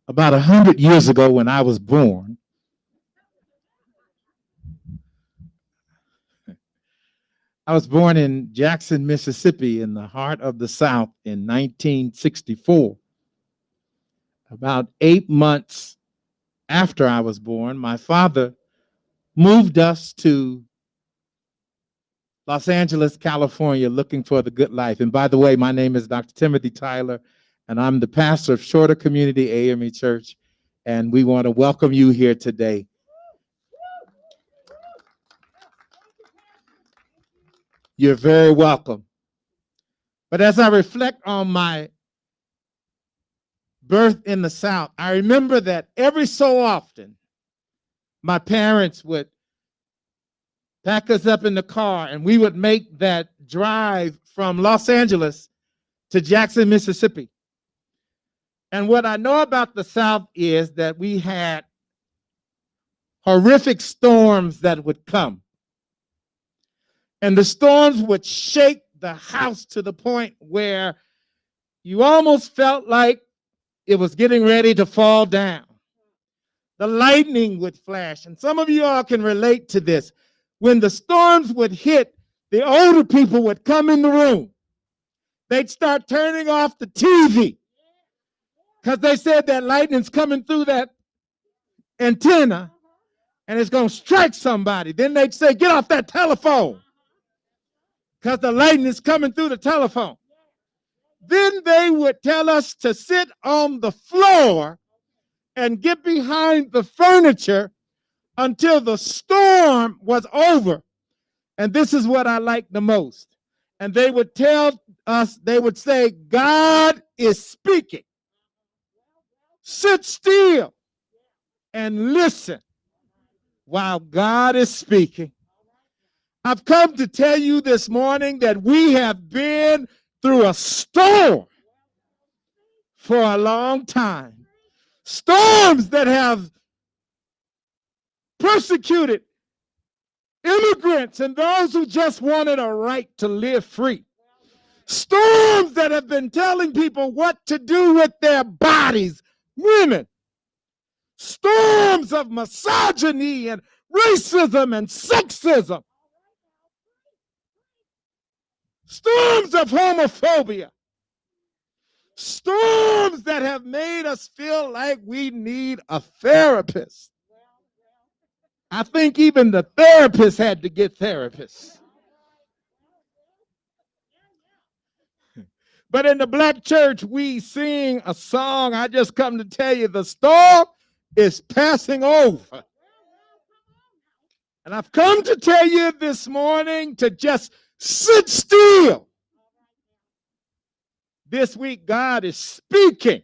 About 100 years ago, when I was born, I was born in Jackson, Mississippi, in the heart of the South in 1964. About 8 months after I was born, my father moved us to Los Angeles, California, looking for the good life. And by the way, my name is Dr. Timothy Tyler, and I'm the pastor of Shorter Community AME Church, and we want to welcome you here today. You're very welcome. But as I reflect on my birth in the South, I remember that every so often, my parents would pack us up in the car and we would make that drive from Los Angeles to Jackson, Mississippi. And what I know about the South is that we had horrific storms that would come. And the storms would shake the house to the point where you almost felt like it was getting ready to fall down. The lightning would flash. And some of you all can relate to this. When the storms would hit, the older people would come in the room. They'd start turning off the TV because they said that lightning's coming through that antenna and it's going to strike somebody. Then they'd say, get off that telephone because the lightning is coming through the telephone. Then they would tell us to sit on the floor and get behind the furniture until the storm was over. And this is what I like the most. And they would tell us, they would say, God is speaking. Sit still and listen while God is speaking. I've come to tell you this morning that we have been through a storm for a long time. Storms that have persecuted immigrants and those who just wanted a right to live free. Storms that have been telling people what to do with their bodies, women. Storms of misogyny and racism and sexism. Storms of homophobia. Storms that have made us feel like we need a therapist. I think even the therapists had to get therapists. But in the black church, we sing a song. I just come to tell you the storm is passing over. And I've come to tell you this morning to just sit still. This week, God is speaking.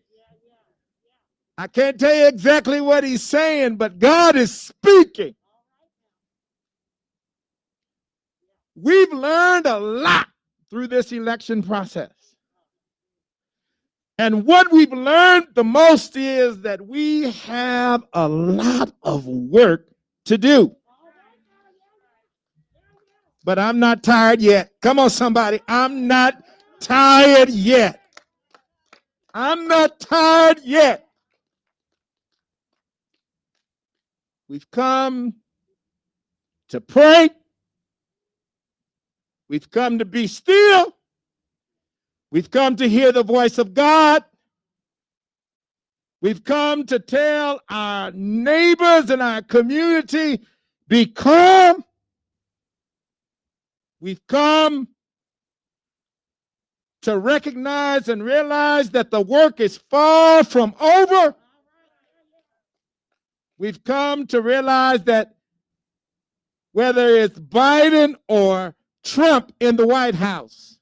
I can't tell you exactly what he's saying, but God is speaking. We've learned a lot through this election process. And what we've learned the most is that we have a lot of work to do. But I'm not tired yet. Come on, somebody. I'm not tired yet. I'm not tired yet. We've come to pray. We've come to be still. We've come to hear the voice of God. We've come to tell our neighbors and our community, be calm. We've come to recognize and realize that the work is far from over. We've come to realize that whether it's Biden or Trump in the White House,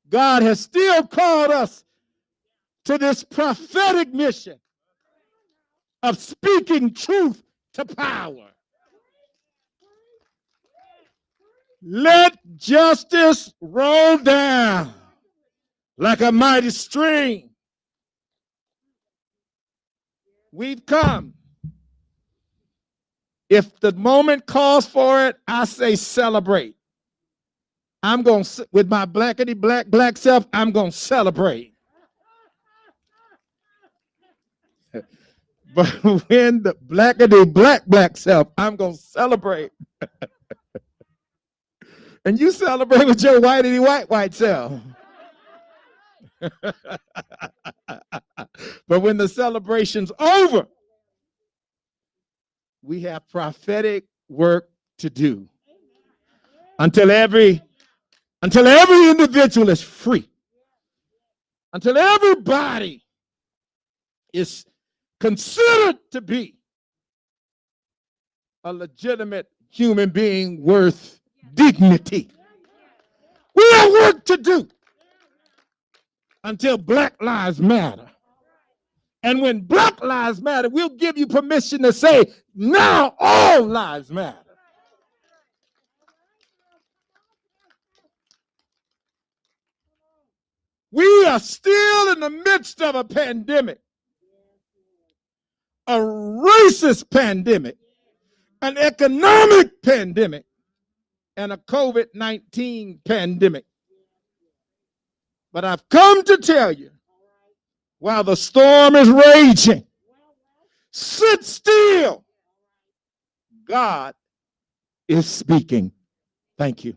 God has still called us to this prophetic mission of speaking truth to power. Let justice roll down like a mighty stream. We've come. If the moment calls for it, I say celebrate. I'm going to, with my blackity black self, I'm going to celebrate. But when the blackity black self, I'm going to celebrate. And you celebrate with your whitey white self. But when the celebration's over, we have prophetic work to do until every individual is free, until everybody is considered to be a legitimate human being worth dignity. We have work to do until Black Lives Matter. And when Black Lives Matter, we'll give you permission to say, now all lives matter. We are still in the midst of a pandemic, a racist pandemic, an economic pandemic, and a COVID-19 pandemic. But I've come to tell you, while the storm is raging, sit still. God is speaking. Thank you.